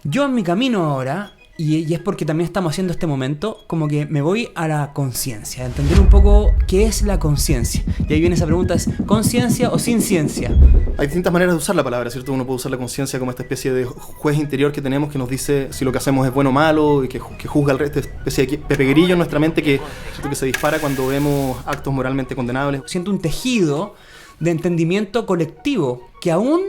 Yo en mi camino ahora, y es porque también estamos haciendo este momento, como que me voy a la conciencia, a entender un poco qué es la conciencia. Y ahí viene esa pregunta, ¿es conciencia o sin ciencia? Hay distintas maneras de usar la palabra, ¿cierto? Uno puede usar la conciencia como esta especie de juez interior que tenemos que nos dice si lo que hacemos es bueno o malo y que juzga esta especie de Pepe Grillo en nuestra mente que se dispara cuando vemos actos moralmente condenables. Siento un tejido de entendimiento colectivo que aún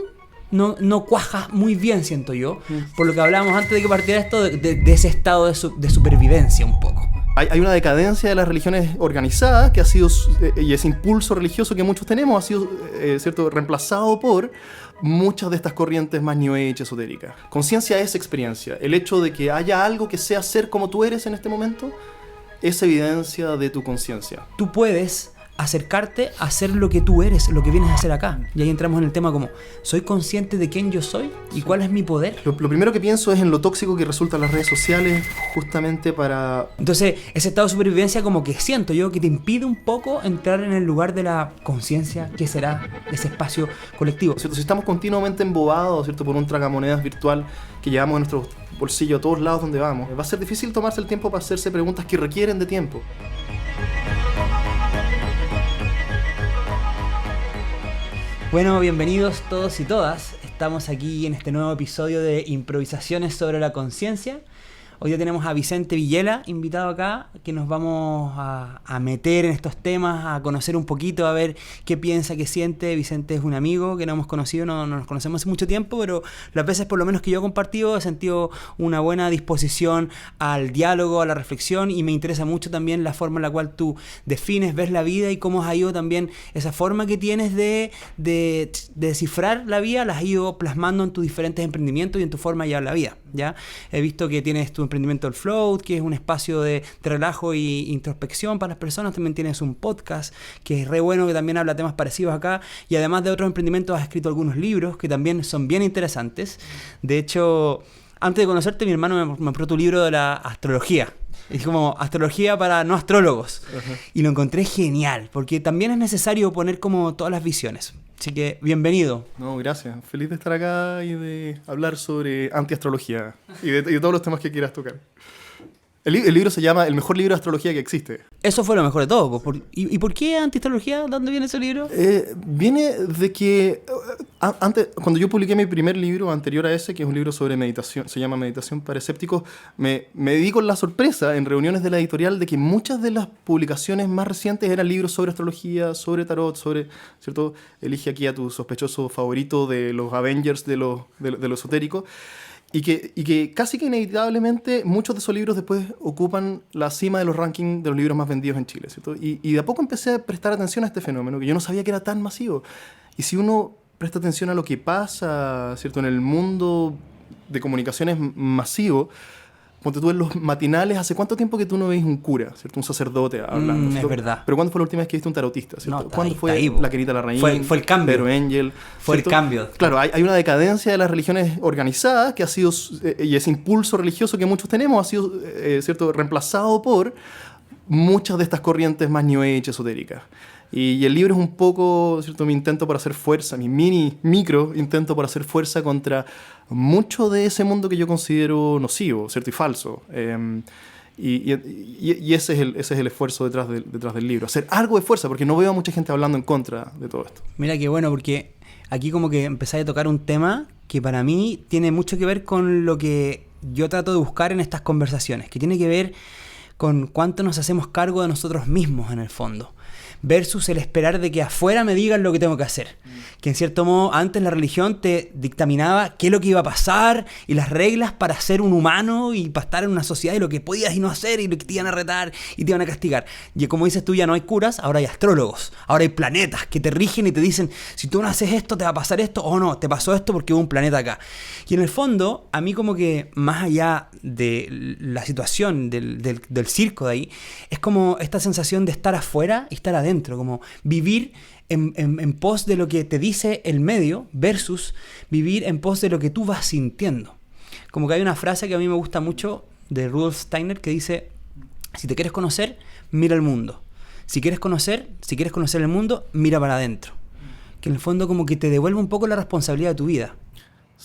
no cuaja muy bien, siento yo, por lo que hablábamos antes de que partiera esto, de ese estado de supervivencia un poco. Hay una decadencia de las religiones organizadas que ha sido, y ese impulso religioso que muchos tenemos ha sido ¿cierto? Reemplazado por muchas de estas corrientes más New Age esotéricas. Conciencia es experiencia. El hecho de que haya algo que sea ser como tú eres en este momento es evidencia de tu conciencia. Tú puedes acercarte a ser lo que tú eres, lo que vienes a hacer acá. Y ahí entramos en el tema como, ¿soy consciente de quién yo soy? ¿Y cuál es mi poder? Lo primero que pienso es en lo tóxico que resultan las redes sociales justamente para... Entonces, ese estado de supervivencia como que siento yo que te impide un poco entrar en el lugar de la conciencia, que será ese espacio colectivo. ¿Cierto? Si estamos continuamente embobados, ¿cierto? Por un tragamonedas virtual que llevamos en nuestro bolsillo a todos lados donde vamos, va a ser difícil tomarse el tiempo para hacerse preguntas que requieren de tiempo. Bueno, bienvenidos todos y todas. Estamos aquí en este nuevo episodio de Improvisaciones sobre la Conciencia. Hoy ya tenemos a Vicente Villela invitado acá, que nos vamos a meter en estos temas, a conocer un poquito, a ver qué piensa, qué siente. Vicente es un amigo que no hemos conocido, no nos conocemos hace mucho tiempo, pero las veces por lo menos que yo he compartido he sentido una buena disposición al diálogo, a la reflexión, y me interesa mucho también la forma en la cual tú defines, ves la vida y cómo has ido también esa forma que tienes de descifrar la vida, la has ido plasmando en tus diferentes emprendimientos y en tu forma de llevar la vida, ¿ya? He visto que tienes tu emprendimiento El Float, que es un espacio de relajo y introspección para las personas. También tienes un podcast que es re bueno, que también habla temas parecidos acá. Y además de otros emprendimientos, has escrito algunos libros que también son bien interesantes. De hecho, antes de conocerte, mi hermano me compró tu libro de la astrología. Es como astrología para no astrólogos. Uh-huh. Y lo encontré genial, porque también es necesario poner como todas las visiones. Así que, bienvenido. No, gracias. Feliz de estar acá y de hablar sobre antiastrología y de todos los temas que quieras tocar. El libro se llama El mejor libro de astrología que existe. Eso fue lo mejor de todo. ¿Y por qué antiastrología? ¿De dónde viene ese libro? Viene de que antes, cuando yo publiqué mi primer libro anterior a ese, que es un libro sobre meditación, se llama Meditación para Escépticos, me di con la sorpresa en reuniones de la editorial de que muchas de las publicaciones más recientes eran libros sobre astrología, sobre tarot, sobre, ¿cierto? Elige aquí a tu sospechoso favorito de los Avengers de lo esotérico. Y que casi que inevitablemente muchos de esos libros después ocupan la cima de los rankings de los libros más vendidos en Chile, ¿cierto? Y de a poco empecé a prestar atención a este fenómeno, que yo no sabía que era tan masivo. Y si uno presta atención a lo que pasa, ¿cierto? En el mundo de comunicaciones masivo, ponte tú en los matinales, ¿hace cuánto tiempo que tú no ves un cura, ¿cierto? Un sacerdote hablando? Es verdad. Pero ¿cuándo fue la última vez que viste un tarotista, ¿cierto? No, ¿Cuándo fue la Querida Larraín? Fue el cambio. Pedro Angel. Fue ¿cierto? el cambio. Claro, hay una decadencia de las religiones organizadas que ha sido, y ese impulso religioso que muchos tenemos ha sido, ¿cierto? Reemplazado por muchas de estas corrientes más New Age esotéricas. Y el libro es un poco, ¿cierto? Mi intento para hacer fuerza, mi micro intento para hacer fuerza contra mucho de ese mundo que yo considero nocivo, ¿cierto? Y falso. Y ese es el esfuerzo detrás del libro. Hacer algo de fuerza, porque no veo a mucha gente hablando en contra de todo esto. Mira qué bueno, porque aquí como que empezáis a tocar un tema que para mí tiene mucho que ver con lo que yo trato de buscar en estas conversaciones, que tiene que ver con cuánto nos hacemos cargo de nosotros mismos en el fondo, versus el esperar de que afuera me digan lo que tengo que hacer. Que en cierto modo antes la religión te dictaminaba qué es lo que iba a pasar y las reglas para ser un humano y para estar en una sociedad y lo que podías y no hacer y lo que te iban a retar y te iban a castigar. Y como dices tú, ya no hay curas, ahora hay astrólogos, ahora hay planetas que te rigen y te dicen si tú no haces esto te va a pasar esto o no, te pasó esto porque hubo un planeta acá. Y en el fondo, a mí como que más allá de la situación del circo de ahí, es como esta sensación de estar afuera y estar adentro, como vivir en pos de lo que te dice el medio versus vivir en pos de lo que tú vas sintiendo. Como que hay una frase que a mí me gusta mucho de Rudolf Steiner que dice: si te quieres conocer, mira el mundo. Si quieres conocer el mundo, mira para adentro. Que en el fondo como que te devuelve un poco la responsabilidad de tu vida.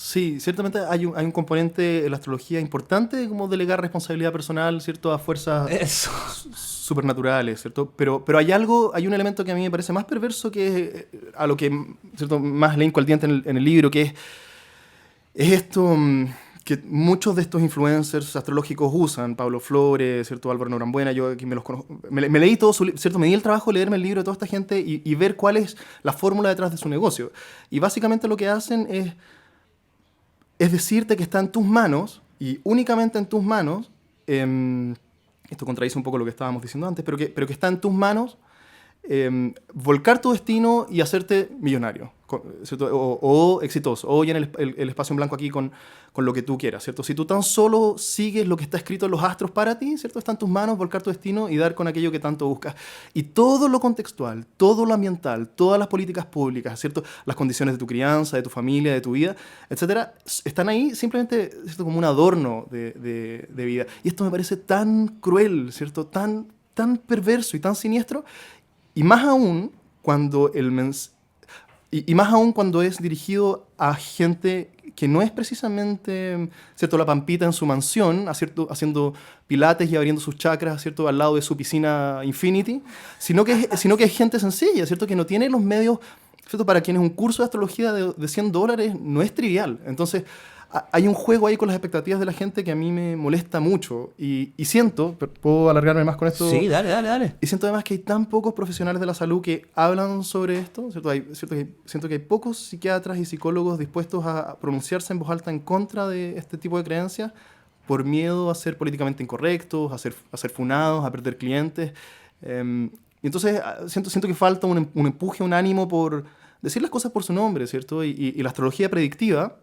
Sí, ciertamente hay un componente en la astrología importante como delegar responsabilidad personal, ¿cierto? A fuerzas Eso. supernaturales, ¿cierto? Pero hay un elemento que a mí me parece más perverso que a lo que, ¿cierto? Más le hinco al diente en el libro, que es esto que muchos de estos influencers astrológicos usan, Pablo Flores, ¿cierto? Álvaro Norambuena, yo aquí me los conozco, me leí todo ¿cierto? Me di el trabajo de leerme el libro de toda esta gente y ver cuál es la fórmula detrás de su negocio. Y básicamente lo que hacen es decirte que está en tus manos, y únicamente en tus manos, esto contradice un poco lo que estábamos diciendo antes, pero que está en tus manos volcar tu destino y hacerte millonario, ¿cierto? O exitoso, o llenar el espacio en blanco aquí con lo que tú quieras, ¿cierto? Si tú tan solo sigues lo que está escrito en los astros para ti, ¿cierto? Está en tus manos volcar tu destino y dar con aquello que tanto buscas. Y todo lo contextual, todo lo ambiental, todas las políticas públicas, ¿cierto? Las condiciones de tu crianza, de tu familia, de tu vida, etcétera, están ahí simplemente, ¿cierto? Como un adorno de vida. Y esto me parece tan cruel, ¿cierto? Tan perverso y tan siniestro. Y más aún cuando y más aún cuando es dirigido a gente que no es precisamente, ¿cierto? La pampita en su mansión, haciendo pilates y abriendo sus chakras, ¿cierto? Al lado de su piscina Infinity, sino que es gente sencilla, ¿cierto? Que no tiene los medios, ¿cierto? Para quienes un curso de astrología de $100 no es trivial. Entonces, hay un juego ahí con las expectativas de la gente que a mí me molesta mucho y siento, ¿puedo alargarme más con esto? Sí, dale. Y siento además que hay tan pocos profesionales de la salud que hablan sobre esto, ¿cierto? Siento que hay pocos psiquiatras y psicólogos dispuestos a pronunciarse en voz alta en contra de este tipo de creencias por miedo a ser políticamente incorrectos, a ser funados, a perder clientes. Y entonces siento que falta un empuje, un ánimo por decir las cosas por su nombre, ¿cierto? Y la astrología predictiva,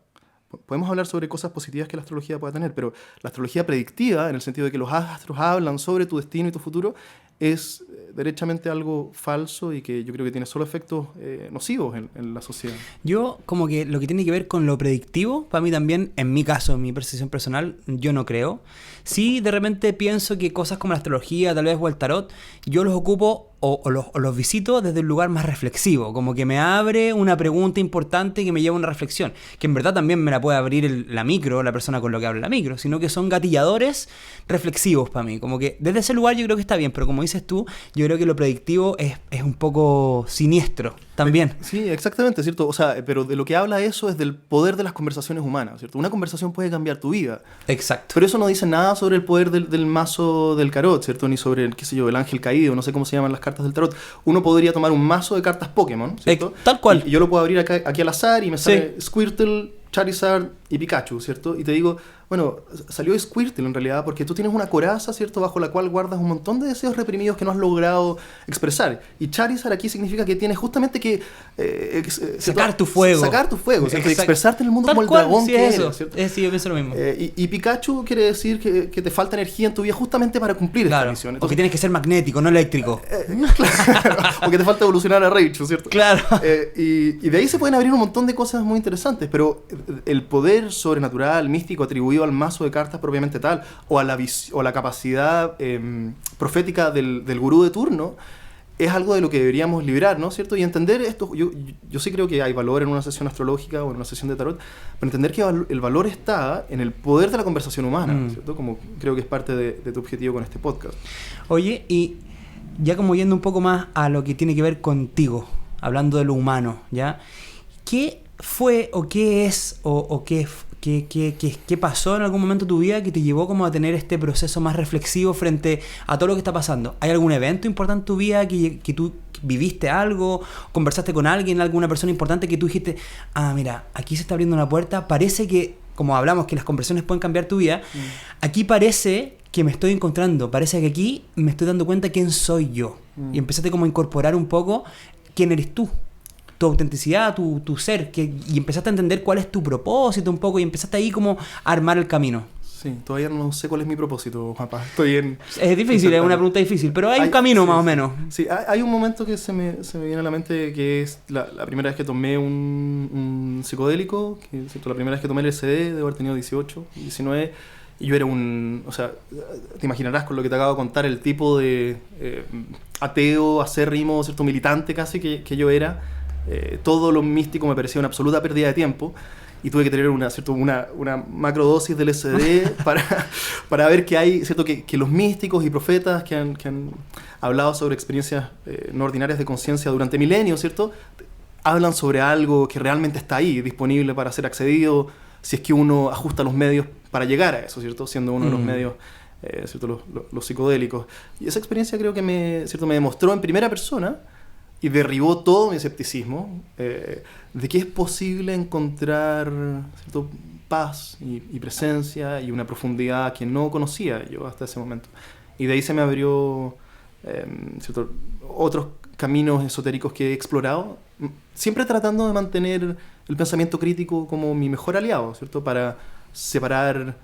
podemos hablar sobre cosas positivas que la astrología pueda tener, pero la astrología predictiva, en el sentido de que los astros hablan sobre tu destino y tu futuro, es derechamente algo falso y que yo creo que tiene solo efectos nocivos en la sociedad. Yo, como que lo que tiene que ver con lo predictivo, para mí también, en mi caso, en mi percepción personal, yo no creo. Sí, de repente pienso que cosas como la astrología, tal vez, o el tarot, yo los ocupo o los visito desde un lugar más reflexivo, como que me abre una pregunta importante que me lleva a una reflexión, que en verdad también me la puede abrir la micro, la persona con lo que habla la micro, sino que son gatilladores reflexivos para mí, como que desde ese lugar yo creo que está bien, pero como dices tú, yo creo que lo predictivo es un poco siniestro también. Sí, exactamente, ¿cierto? O sea, pero de lo que habla eso es del poder de las conversaciones humanas, ¿cierto? Una conversación puede cambiar tu vida. Exacto. Pero eso no dice nada sobre el poder del mazo del tarot, ¿cierto? Ni sobre, qué sé yo, el ángel caído, no sé cómo se llaman las cartas del tarot. Uno podría tomar un mazo de cartas Pokémon, ¿cierto? Tal cual. Y yo lo puedo abrir aquí al azar y me sale Squirtle, Charizard y Pikachu, ¿cierto? Y te digo, bueno, salió Squirtle en realidad porque tú tienes una coraza, ¿cierto? Bajo la cual guardas un montón de deseos reprimidos que no has logrado expresar. Y Charizard aquí significa que tienes justamente que... sacar tu fuego. Sacar tu fuego, ¿cierto? Expresarte en el mundo como el dragón que eres, ¿cierto? Sí, yo pienso lo mismo. Y Pikachu quiere decir que te falta energía en tu vida justamente para cumplir esta misión. Entonces, o que tienes que ser magnético, no eléctrico. Claro, o que te falta evolucionar a Raichu, ¿cierto? Claro. Y de ahí se pueden abrir un montón de cosas muy interesantes, pero el poder sobrenatural, místico, atribuido al mazo de cartas propiamente tal, o a la capacidad profética del gurú de turno, es algo de lo que deberíamos librar, ¿no? ¿Cierto? Y entender esto, yo sí creo que hay valor en una sesión astrológica o en una sesión de tarot, pero entender que el valor está en el poder de la conversación humana, ¿cierto? Como creo que es parte de tu objetivo con este podcast. Oye, y ya como yendo un poco más a lo que tiene que ver contigo, hablando de lo humano, ¿ya? ¿Qué fue o qué es o qué pasó en algún momento de tu vida que te llevó como a tener este proceso más reflexivo frente a todo lo que está pasando? ¿Hay algún evento importante en tu vida que tú viviste algo, conversaste con alguien, alguna persona importante que tú dijiste, mira, aquí se está abriendo una puerta, parece que, como hablamos, que las conversaciones pueden cambiar tu vida, aquí parece que me estoy encontrando, parece que aquí me estoy dando cuenta quién soy yo, y empezaste como a incorporar un poco quién eres tú, tu autenticidad, tu ser, y empezaste a entender cuál es tu propósito un poco, y empezaste ahí como a armar el camino. Sí, todavía no sé cuál es mi propósito, Juanpa. Estoy en... Es difícil, es una pregunta difícil, pero hay un camino sí, más o menos. Sí, hay un momento que se me viene a la mente, que es la primera vez que tomé un psicodélico, que, ¿cierto? La primera vez que tomé el LSD, debo haber tenido 18, 19, y yo era o sea, te imaginarás con lo que te acabo de contar, el tipo de ateo, acérrimo, ¿cierto? Militante casi que yo era. Todo lo místico me parecía una absoluta pérdida de tiempo. y tuve que tener una macrodosis del LSD para ver que hay, ¿cierto? Que los místicos y profetas que han hablado sobre experiencias no ordinarias de conciencia durante milenios, ¿cierto? Hablan sobre algo que realmente está ahí, disponible para ser accedido, si es que uno ajusta los medios para llegar a eso, ¿cierto? Siendo uno de los medios, ¿cierto? Los psicodélicos. Y esa experiencia creo que me demostró en primera persona y derribó todo mi escepticismo de que es posible encontrar, ¿cierto? Paz y presencia y una profundidad que no conocía yo hasta ese momento. Y de ahí se me abrió, ¿cierto? Otros caminos esotéricos que he explorado, siempre tratando de mantener el pensamiento crítico como mi mejor aliado, ¿cierto? Para separar,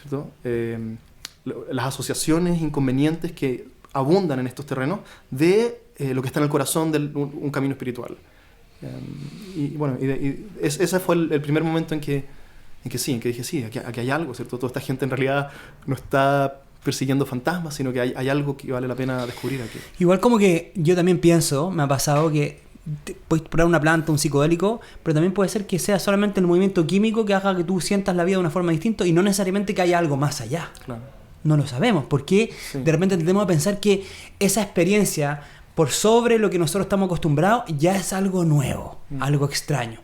¿cierto? Las asociaciones inconvenientes que abundan en estos terrenos de lo que está en el corazón de un camino espiritual. Ese fue el primer momento en que dije, sí, aquí hay algo, ¿cierto? Toda esta gente en realidad no está persiguiendo fantasmas, sino que hay algo que vale la pena descubrir aquí. Igual como que yo también pienso, me ha pasado que puedes probar una planta, un psicodélico, pero también puede ser que sea solamente el movimiento químico que haga que tú sientas la vida de una forma distinta y no necesariamente que haya algo más allá. Claro. No lo sabemos, porque de repente tendemos a pensar que esa experiencia, por sobre lo que nosotros estamos acostumbrados, ya es algo nuevo, algo extraño.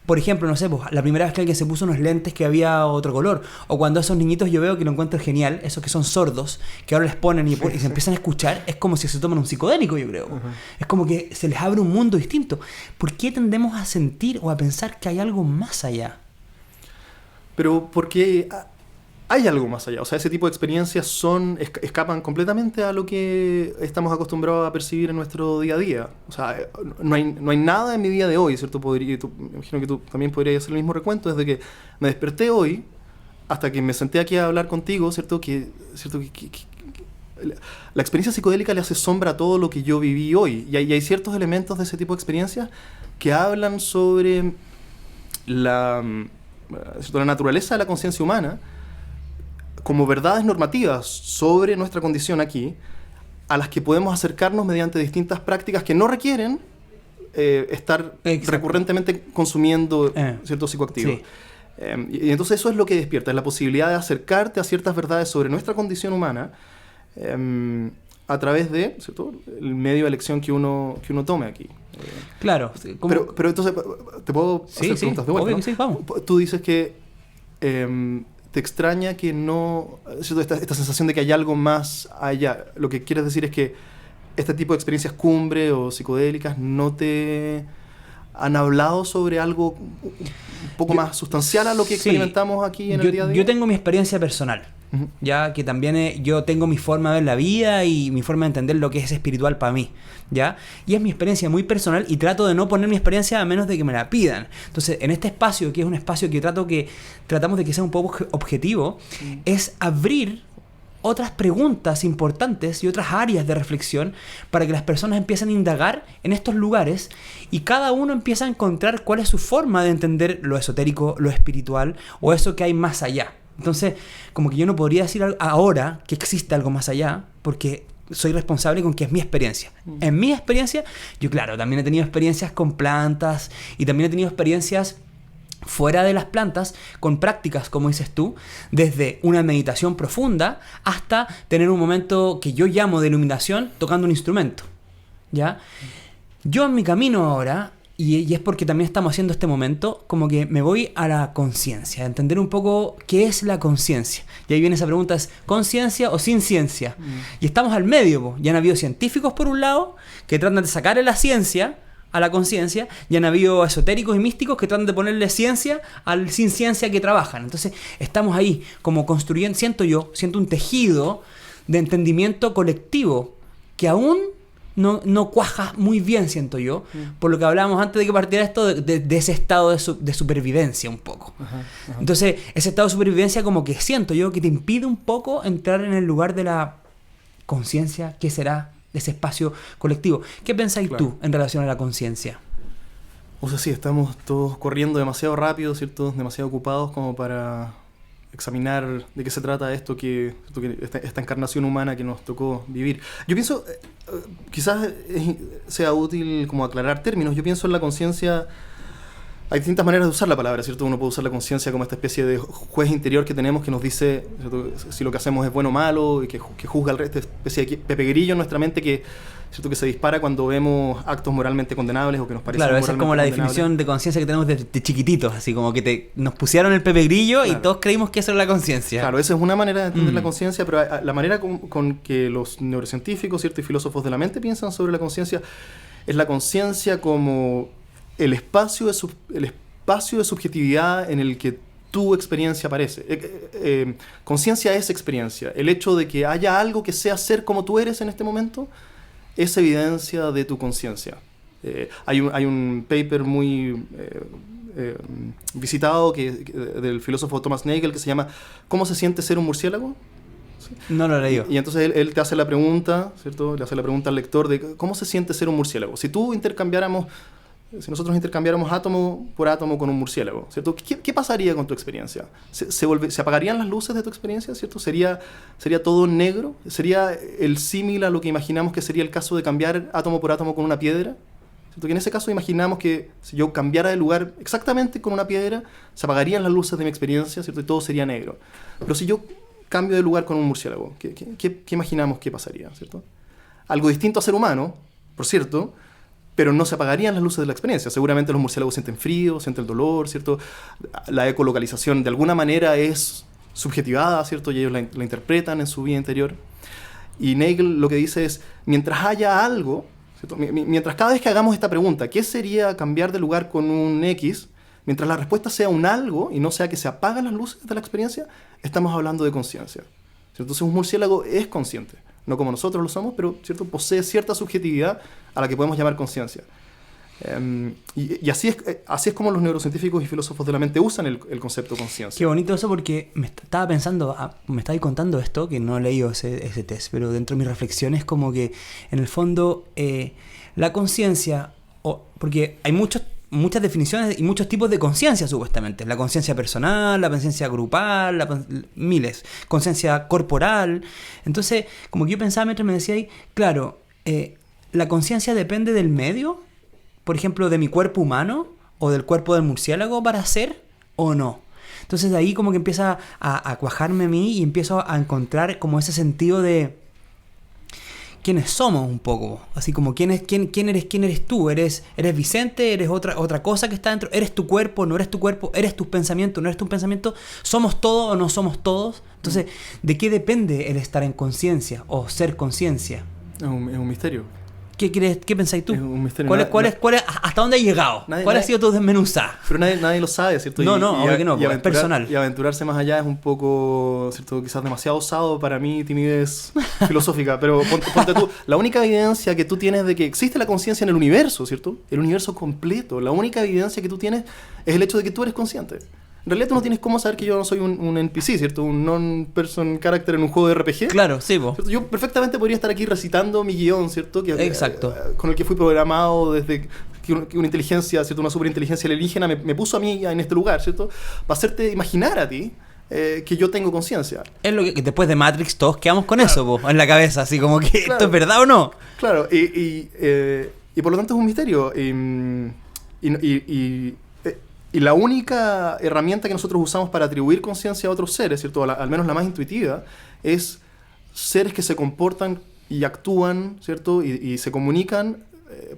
Por ejemplo, no sé, pues, la primera vez que alguien se puso unos lentes que había otro color, o cuando esos niñitos yo veo que lo encuentro genial, esos que son sordos, que ahora les ponen y se empiezan a escuchar, es como si se toman un psicodélico, yo creo. Es como que se les abre un mundo distinto. ¿Por qué tendemos a sentir o a pensar que hay algo más allá? Pero porque hay algo más allá. O sea, ese tipo de experiencias escapan completamente a lo que estamos acostumbrados a percibir en nuestro día a día. O sea, no hay nada en mi día de hoy, ¿cierto? Me imagino que tú también podrías hacer el mismo recuento. Desde que me desperté hoy hasta que me senté aquí a hablar contigo, ¿cierto? Que la experiencia psicodélica le hace sombra a todo lo que yo viví hoy. Y hay ciertos elementos de ese tipo de experiencias que hablan sobre la naturaleza de la conciencia humana como verdades normativas sobre nuestra condición aquí, a las que podemos acercarnos mediante distintas prácticas que no requieren estar recurrentemente consumiendo ciertos psicoactivos. Sí. Y entonces eso es lo que despierta, es la posibilidad de acercarte a ciertas verdades sobre nuestra condición humana a través de, ¿cierto?, el medio de elección que uno tome aquí. Claro. Pero entonces, ¿te puedo hacer preguntas de vuelta? Obvio, ¿no? sí, vamos. Tú dices que te extraña que no... Esta sensación de que hay algo más allá. Lo que quieres decir es que este tipo de experiencias cumbre o psicodélicas no te han hablado sobre algo un poco más sustancial a lo que experimentamos aquí en el día a día. Yo tengo mi experiencia personal, ya que también yo tengo mi forma de ver la vida y mi forma de entender lo que es espiritual para mí, ¿ya? Y es mi experiencia muy personal y trato de no poner mi experiencia a menos de que me la pidan. Entonces, en este espacio, que es un espacio que tratamos de que sea un poco objetivo, es abrir otras preguntas importantes y otras áreas de reflexión para que las personas empiecen a indagar en estos lugares y cada uno empieza a encontrar cuál es su forma de entender lo esotérico, lo espiritual o eso que hay más allá. Entonces, como que yo no podría decir ahora que existe algo más allá porque soy responsable con que es mi experiencia. En mi experiencia, yo claro, también he tenido experiencias con plantas y también he tenido experiencias fuera de las plantas, con prácticas, como dices tú, desde una meditación profunda hasta tener un momento que yo llamo de iluminación tocando un instrumento, ¿ya? Yo en mi camino ahora, y es porque también estamos haciendo este momento, como que me voy a la conciencia, a entender un poco qué es la conciencia. Y ahí viene esa pregunta, ¿es conciencia o sin ciencia? Y estamos al medio, po. Ya han habido científicos por un lado, que tratan de sacarle la ciencia a la conciencia, y han habido esotéricos y místicos que tratan de ponerle ciencia al sin ciencia que trabajan. Entonces estamos ahí como construyendo, siento un tejido de entendimiento colectivo que aún no cuaja muy bien, siento yo, por lo que hablábamos antes de que partiera esto de ese estado de supervivencia un poco. Entonces ese estado de supervivencia como que siento yo que te impide un poco entrar en el lugar de la conciencia, ¿qué será? De ese espacio colectivo. ¿Qué pensáis tú en relación a la conciencia? O sea, sí, estamos todos corriendo demasiado rápido, ¿cierto? Demasiado ocupados como para examinar de qué se trata esta encarnación humana que nos tocó vivir. Yo pienso, quizás sea útil como aclarar términos. Yo pienso en la conciencia Hay distintas maneras de usar la palabra, ¿cierto? Uno puede usar la conciencia como esta especie de juez interior que tenemos que nos dice, ¿cierto?, si lo que hacemos es bueno o malo, y que juzga al resto, esta especie de Pepe Grillo en nuestra mente que, ¿cierto?, que se dispara cuando vemos actos moralmente condenables o que nos parecen moralmente esa es como la condenables. definición de conciencia que tenemos de chiquititos, así como que nos pusieron el Pepe Grillo y todos creímos que eso era la conciencia. Claro, esa es una manera de entender la conciencia, pero la manera con que los neurocientíficos, ¿cierto?, y filósofos de la mente piensan sobre la conciencia es la conciencia como el espacio de subjetividad en el que tu experiencia aparece. Conciencia es experiencia. El hecho de que haya algo que sea ser como tú eres en este momento es evidencia de tu conciencia. Hay un paper muy visitado del filósofo Thomas Nagel que se llama ¿Cómo se siente ser un murciélago? ¿Sí? No lo he leído. Y entonces él te hace la pregunta, ¿cierto? Le hace la pregunta al lector de ¿cómo se siente ser un murciélago? Si nosotros intercambiáramos átomo por átomo con un murciélago, ¿cierto? ¿Qué pasaría con tu experiencia? ¿Se apagarían las luces de tu experiencia, ¿cierto? ¿Sería todo negro? ¿Sería el símil a lo que imaginamos que sería el caso de cambiar átomo por átomo con una piedra? ¿Cierto? Que en ese caso imaginamos que si yo cambiara de lugar exactamente con una piedra, se apagarían las luces de mi experiencia, ¿cierto? Y todo sería negro. Pero si yo cambio de lugar con un murciélago, ¿qué imaginamos que pasaría, ¿cierto? Algo distinto a ser humano, por cierto, pero no se apagarían las luces de la experiencia. Seguramente los murciélagos sienten frío, sienten el dolor, ¿cierto? La ecolocalización de alguna manera es subjetivada, ¿cierto? Y ellos la interpretan en su vida interior. Y Nagel lo que dice es, mientras haya algo, ¿cierto?, mientras cada vez que hagamos esta pregunta, ¿qué sería cambiar de lugar con un X? Mientras la respuesta sea un algo y no sea que se apagan las luces de la experiencia, estamos hablando de conciencia. Entonces un murciélago es consciente. No como nosotros lo somos, pero, ¿cierto?, posee cierta subjetividad a la que podemos llamar conciencia. Y así es como los neurocientíficos y filósofos de la mente usan el concepto conciencia. Qué bonito eso, porque me estaba pensando, me estabas contando esto, que no he leído ese test, pero dentro de mis reflexiones como que en el fondo la conciencia, porque hay muchas definiciones y muchos tipos de conciencia supuestamente. La conciencia personal, la conciencia grupal, miles. Conciencia corporal. Entonces, como que yo pensaba mientras me decía ahí, claro, la conciencia depende del medio, por ejemplo, de mi cuerpo humano o del cuerpo del murciélago para ser o no. Entonces de ahí como que empieza a cuajarme a mí y empiezo a encontrar como ese sentido de quiénes somos un poco, así como quién eres tú, eres Vicente, eres otra cosa que está dentro, eres tu cuerpo, no eres tu cuerpo, eres tus pensamientos, no eres tus pensamientos, somos todos o no somos todos. Entonces, ¿de qué depende el estar en conciencia o ser conciencia? Es un misterio. ¿Qué pensáis tú? Es un misterio. ¿Hasta dónde has llegado? ¿Cuál ha sido tu desmenuzada? Pero nadie lo sabe, ¿cierto? Obvio que no, es personal. Y aventurarse más allá es un poco, ¿cierto?, quizás demasiado osado para mí, timidez filosófica. Pero ponte tú, la única evidencia que tú tienes de que existe la conciencia en el universo, ¿cierto? El universo completo. La única evidencia que tú tienes es el hecho de que tú eres consciente. En realidad tú no tienes cómo saber que yo no soy un NPC, ¿cierto? Un non-person character en un juego de RPG. Claro, sí, po. ¿Cierto? Yo perfectamente podría estar aquí recitando mi guión, ¿cierto? Exacto. Con el que fui programado desde que una inteligencia, ¿cierto?, una superinteligencia alienígena me puso a mí en este lugar, ¿cierto?, para hacerte imaginar a ti que yo tengo conciencia. Es lo que después de Matrix todos quedamos con eso, po, en la cabeza, así como que esto es verdad o no. Claro, y por lo tanto es un misterio. Y la única herramienta que nosotros usamos para atribuir conciencia a otros seres, ¿cierto?, al menos la más intuitiva, es seres que se comportan y actúan, ¿cierto?, y se comunican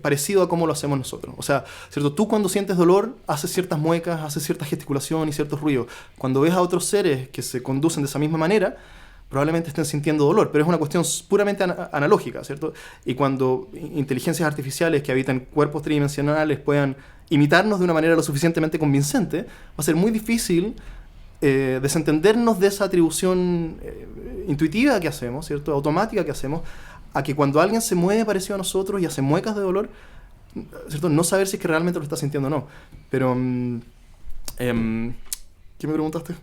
parecido a cómo lo hacemos nosotros. O sea, ¿cierto?, tú cuando sientes dolor haces ciertas muecas, haces cierta gesticulación y ciertos ruidos. Cuando ves a otros seres que se conducen de esa misma manera, probablemente estén sintiendo dolor, pero es una cuestión puramente analógica, ¿cierto? Y cuando inteligencias artificiales que habitan cuerpos tridimensionales puedan imitarnos de una manera lo suficientemente convincente, va a ser muy difícil desentendernos de esa atribución intuitiva que hacemos, ¿cierto?, automática que hacemos, a que cuando alguien se mueve parecido a nosotros y hace muecas de dolor, ¿cierto?, no saber si es que realmente lo está sintiendo o no. Pero, ¿qué me preguntaste?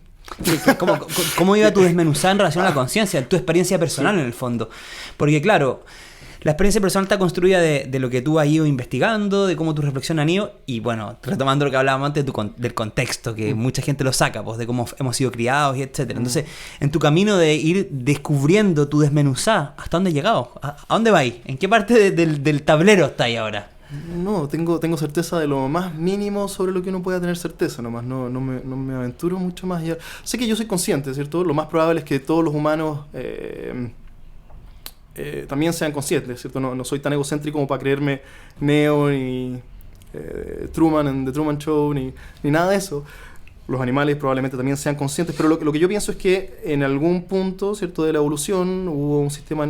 ¿Cómo iba tu desmenuzada en relación a la conciencia, tu experiencia personal en el fondo? Porque claro, la experiencia personal está construida de lo que tú has ido investigando, de cómo tus reflexiones han ido, y bueno, retomando lo que hablábamos antes del contexto, que mucha gente lo saca, pues de cómo hemos sido criados y etcétera. Entonces, en tu camino de ir descubriendo tu desmenuzada, ¿hasta dónde has llegado? ¿A dónde vais? ¿En qué parte del tablero estáis ahora? No, tengo certeza de lo más mínimo sobre lo que uno pueda tener certeza nomás, no me aventuro mucho más allá. Sé que yo soy consciente, ¿cierto? Lo más probable es que todos los humanos también sean conscientes, ¿cierto? No soy tan egocéntrico como para creerme Neo ni Truman en The Truman Show ni nada de eso. Los animales probablemente también sean conscientes, pero lo que yo pienso es que en algún punto, ¿cierto?, de la evolución hubo un sistema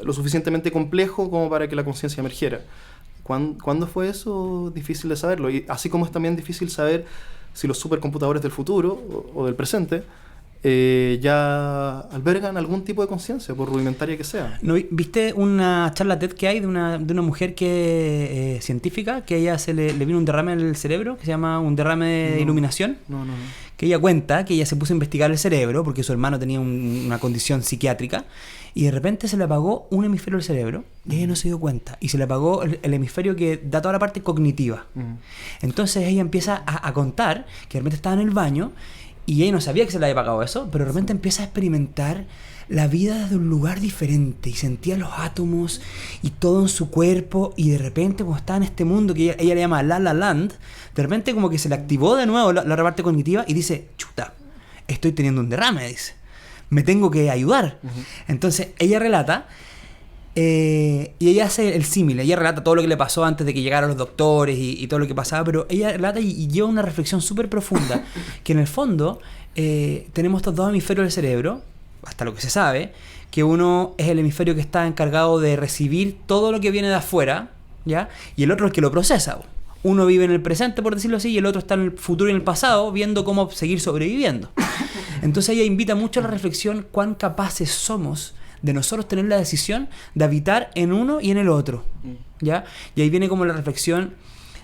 lo suficientemente complejo como para que la conciencia emergiera. ¿Cuándo fue eso? Difícil de saberlo. Y así como es también difícil saber si los supercomputadores del futuro o del presente ya albergan algún tipo de conciencia, por rudimentaria que sea. ¿No viste una charla TED que hay de una mujer que científica, que a ella le vino un derrame en el cerebro, que se llama un derrame de iluminación? No. Que ella cuenta que ella se puso a investigar el cerebro porque su hermano tenía una condición psiquiátrica y de repente se le apagó un hemisferio del cerebro y ella no se dio cuenta y se le apagó el hemisferio que da toda la parte cognitiva. Entonces ella empieza a contar que de repente estaba en el baño y ella no sabía que se le había apagado eso, pero de repente empieza a experimentar la vida desde un lugar diferente y sentía los átomos y todo en su cuerpo y de repente como estaba en este mundo que ella le llama La La Land, de repente como que se le activó de nuevo la parte cognitiva y dice, chuta, estoy teniendo un derrame, dice, me tengo que ayudar. Entonces ella relata y ella hace el símil, ella relata todo lo que le pasó antes de que llegaran los doctores y todo lo que pasaba, pero ella relata y lleva una reflexión súper profunda que en el fondo tenemos estos dos hemisferios del cerebro, hasta lo que se sabe, que uno es el hemisferio que está encargado de recibir todo lo que viene de afuera, ¿ya? Y el otro es el que lo procesa. Uno vive en el presente, por decirlo así, y el otro está en el futuro y en el pasado, viendo cómo seguir sobreviviendo. Entonces ella invita mucho a la reflexión cuán capaces somos de nosotros tener la decisión de habitar en uno y en el otro, ¿ya? Y ahí viene como la reflexión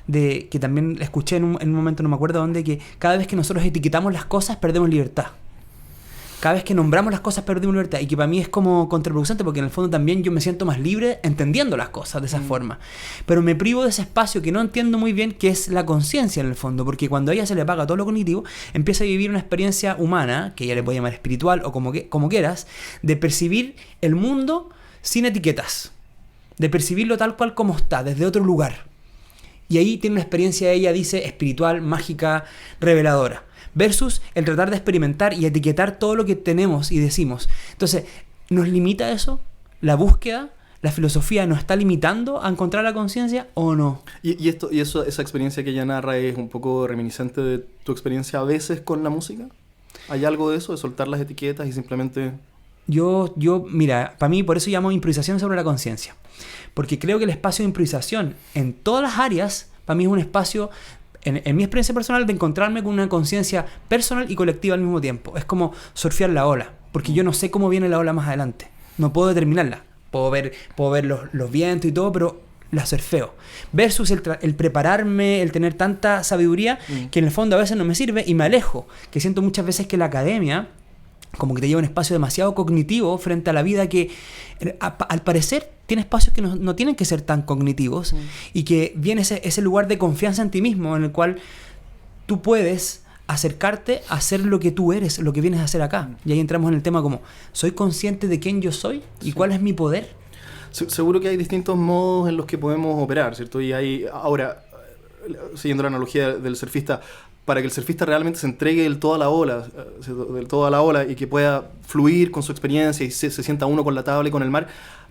de que también la escuché en un momento, no me acuerdo dónde, que cada vez que nosotros etiquetamos las cosas perdemos libertad. Cada vez que nombramos las cosas perdemos libertad y que para mí es como contraproducente porque en el fondo también yo me siento más libre entendiendo las cosas de esa forma. Pero me privo de ese espacio que no entiendo muy bien, que es la conciencia en el fondo, porque cuando a ella se le apaga todo lo cognitivo, empieza a vivir una experiencia humana, que ella le puede llamar espiritual o como quieras, de percibir el mundo sin etiquetas, de percibirlo tal cual como está, desde otro lugar. Y ahí tiene una experiencia, ella dice, espiritual, mágica, reveladora. Versus el tratar de experimentar y etiquetar todo lo que tenemos y decimos. Entonces, ¿nos limita eso? ¿La búsqueda, la filosofía nos está limitando a encontrar la conciencia o no? Esa experiencia que ella narra es un poco reminiscente de tu experiencia a veces con la música. ¿Hay algo de eso, de soltar las etiquetas y simplemente...? Mira, para mí por eso llamo improvisación sobre la conciencia. Porque creo que el espacio de improvisación en todas las áreas, para mí es un espacio... En mi experiencia personal de encontrarme con una conciencia personal y colectiva al mismo tiempo. Es como surfear la ola, porque yo no sé cómo viene la ola más adelante. No puedo determinarla. Puedo ver los vientos y todo, pero la surfeo. Versus el prepararme, el tener tanta sabiduría que en el fondo a veces no me sirve y me alejo. Que siento muchas veces que la academia como que te lleva a un espacio demasiado cognitivo frente a la vida que al parecer tiene espacios que no tienen que ser tan cognitivos y que viene ese lugar de confianza en ti mismo en el cual tú puedes acercarte a ser lo que tú eres, lo que vienes a hacer acá. Y ahí entramos en el tema como, ¿soy consciente de quién yo soy? ¿Y cuál es mi poder? Seguro que hay distintos modos en los que podemos operar, ¿cierto? Y hay, ahora, siguiendo la analogía del surfista, para que el surfista realmente se entregue del todo a la ola y que pueda fluir con su experiencia y se sienta uno con la tabla y con el mar,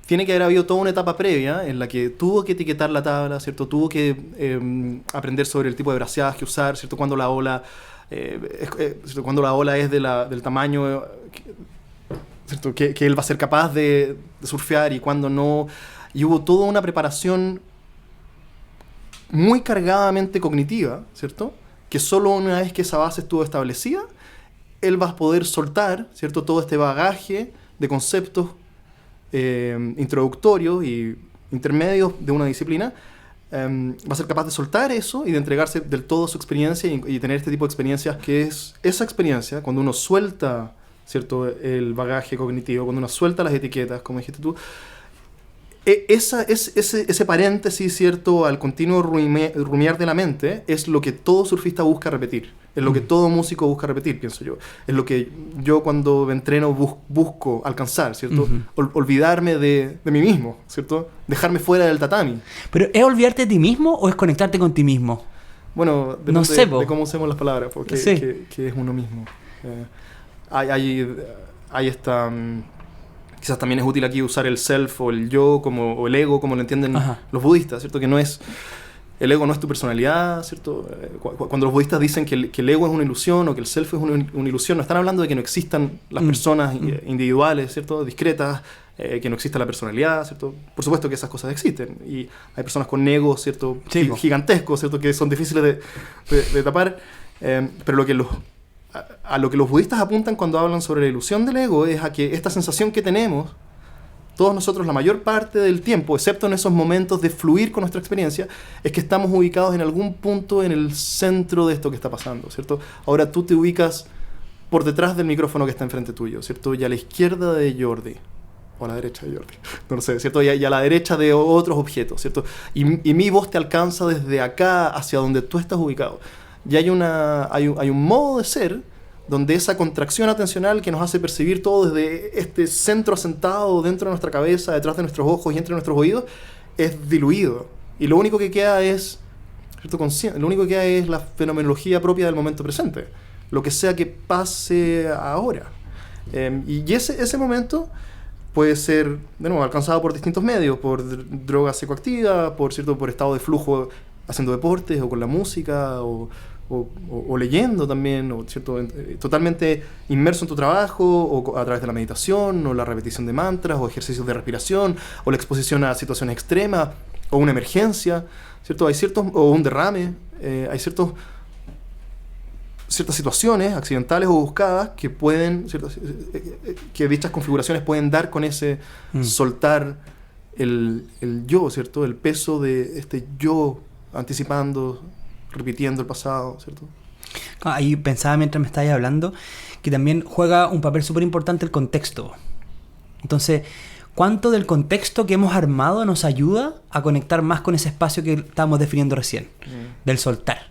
tiene que haber habido toda una etapa previa en la que tuvo que etiquetar la tabla, ¿cierto? Tuvo que aprender sobre el tipo de braceadas que usar, ¿cierto? Cuando la ola es del tamaño ¿cierto? Que él va a ser capaz de surfear y cuando no. Y hubo toda una preparación muy cargadamente cognitiva, ¿cierto? Que solo una vez que esa base estuvo establecida, él va a poder soltar, ¿cierto? Todo este bagaje de conceptos introductorios y intermedios de una disciplina, va a ser capaz de soltar eso y de entregarse del todo a su experiencia y tener este tipo de experiencias que es esa experiencia, cuando uno suelta, ¿cierto? El bagaje cognitivo, cuando uno suelta las etiquetas, como dijiste tú, ese paréntesis, ¿cierto?, al continuo rumiar de la mente, es lo que todo surfista busca repetir. Es lo que todo músico busca repetir, pienso yo. Es lo que yo cuando me entreno busco alcanzar, ¿cierto? Olvidarme de mí mismo, ¿cierto? Dejarme fuera del tatami. ¿Pero es olvidarte de ti mismo o es conectarte con ti mismo? Bueno, depende no sé, de cómo usemos las palabras, porque sí. que es uno mismo. Hay esta... quizás también es útil aquí usar el self o el yo o el ego, como lo entienden los budistas, ¿cierto? Que no es... El ego no es tu personalidad, ¿cierto? Cuando los budistas dicen que el ego es una ilusión o que el self es una ilusión, no están hablando de que no existan las personas individuales, ¿cierto? Discretas, que no exista la personalidad, ¿cierto? Por supuesto que esas cosas existen. Y hay personas con egos, ¿cierto? Sí, gigantescos, ¿cierto? Que son difíciles de tapar. Pero a lo que los budistas apuntan cuando hablan sobre la ilusión del ego es a que esta sensación que tenemos, todos nosotros la mayor parte del tiempo, excepto en esos momentos de fluir con nuestra experiencia, es que estamos ubicados en algún punto en el centro de esto que está pasando, ¿cierto? Ahora tú te ubicas por detrás del micrófono que está enfrente tuyo, ¿cierto? Y a la izquierda de Jordi, o a la derecha de Jordi, no lo sé, ¿cierto? Y a la derecha de otros objetos, ¿cierto? Y mi voz te alcanza desde acá hacia donde tú estás ubicado. Y hay un modo de ser donde esa contracción atencional que nos hace percibir todo desde este centro asentado dentro de nuestra cabeza, detrás de nuestros ojos y entre nuestros oídos, es diluido. Y lo único que queda es, ¿cierto? Lo único que queda es la fenomenología propia del momento presente. Lo que sea que pase ahora. Y ese momento puede ser, de nuevo, alcanzado por distintos medios, por drogas psicoactivas, por estado de flujo haciendo deportes, o con la música, o leyendo también, o ¿cierto? Totalmente inmerso en tu trabajo, o a través de la meditación, o la repetición de mantras, o ejercicios de respiración, o la exposición a situaciones extremas, o una emergencia, ¿cierto? O un derrame, hay ciertas situaciones accidentales o buscadas que pueden, ¿cierto? Que dichas configuraciones pueden dar con ese soltar el yo, ¿cierto? El peso de este yo anticipando, repitiendo el pasado, ¿cierto? Ahí pensaba mientras me estabas hablando que también juega un papel súper importante el contexto. Entonces, ¿cuánto del contexto que hemos armado nos ayuda a conectar más con ese espacio que estábamos definiendo recién, del soltar?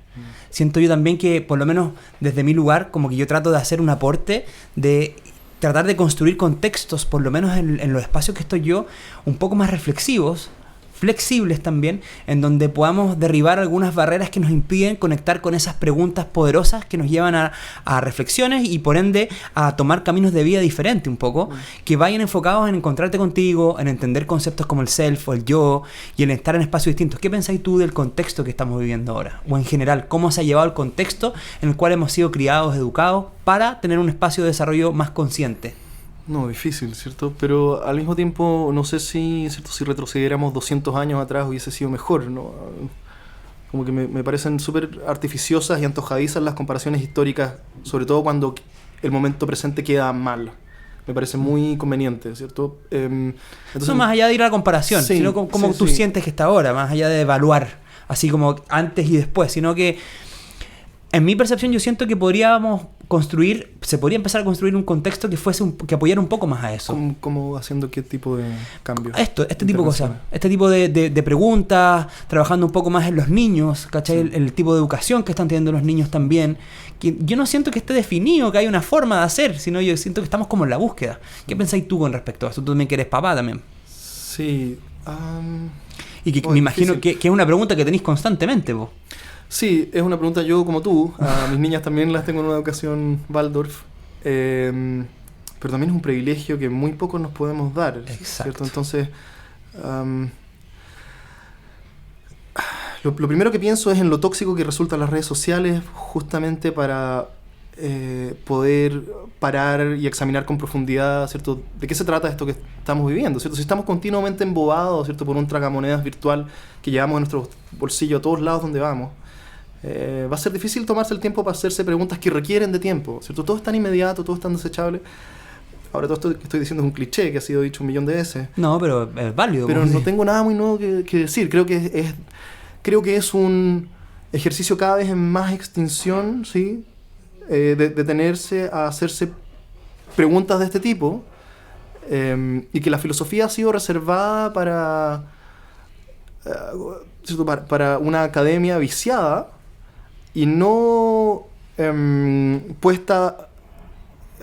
Siento yo también que, por lo menos desde mi lugar, como que yo trato de hacer un aporte de tratar de construir contextos, por lo menos en los espacios que estoy yo, un poco más reflexivos, flexibles también, en donde podamos derribar algunas barreras que nos impiden conectar con esas preguntas poderosas que nos llevan a reflexiones y por ende a tomar caminos de vida diferentes un poco, que vayan enfocados en encontrarte contigo, en entender conceptos como el self o el yo y en estar en espacios distintos. ¿Qué pensáis tú del contexto que estamos viviendo ahora? O en general, ¿cómo se ha llevado el contexto en el cual hemos sido criados, educados para tener un espacio de desarrollo más consciente? No, difícil, ¿cierto? Pero al mismo tiempo, no sé si, ¿cierto? Si retrocediéramos 200 años atrás hubiese sido mejor, ¿no? Como que me parecen súper artificiosas y antojadizas las comparaciones históricas, sobre todo cuando el momento presente queda mal. Me parece muy conveniente, ¿cierto? Entonces, no más allá de ir a la comparación, sí, sino como tú sientes que está ahora, más allá de evaluar, así como antes y después, sino que en mi percepción yo siento que se podría empezar a construir un contexto que apoyara un poco más a eso. ¿Cómo haciendo qué tipo de cambios? Este tipo de cosas, este tipo de preguntas, trabajando un poco más en los niños, ¿cachai? El tipo de educación que están teniendo los niños también. Que yo no siento que esté definido, que hay una forma de hacer, sino yo siento que estamos como en la búsqueda. ¿Qué pensáis tú con respecto a eso? Tú también que eres papá también. Sí. Y que me imagino que es una pregunta que tenéis constantemente, vos. Sí, es una pregunta yo como tú. A mis niñas también las tengo en una educación Waldorf. Pero también es un privilegio que muy pocos nos podemos dar. Exacto. ¿Cierto? Entonces, lo primero que pienso es en lo tóxico que resultan las redes sociales justamente para poder parar y examinar con profundidad, ¿cierto? ¿De qué se trata esto que estamos viviendo? ¿Cierto? Si estamos continuamente embobados, ¿cierto? Por un tragamonedas virtual que llevamos en nuestro bolsillo a todos lados donde vamos, va a ser difícil tomarse el tiempo para hacerse preguntas que requieren de tiempo, ¿cierto? Todo es tan inmediato, todo es tan desechable. Ahora todo esto que estoy diciendo es un cliché que ha sido dicho 1.000.000 de veces. No, pero es válido. Pero no tengo nada muy nuevo que decir. Creo que es un ejercicio cada vez en más extinción, ¿sí? De detenerse a hacerse preguntas de este tipo, y que la filosofía ha sido reservada ¿cierto? Para una academia viciada y no puesta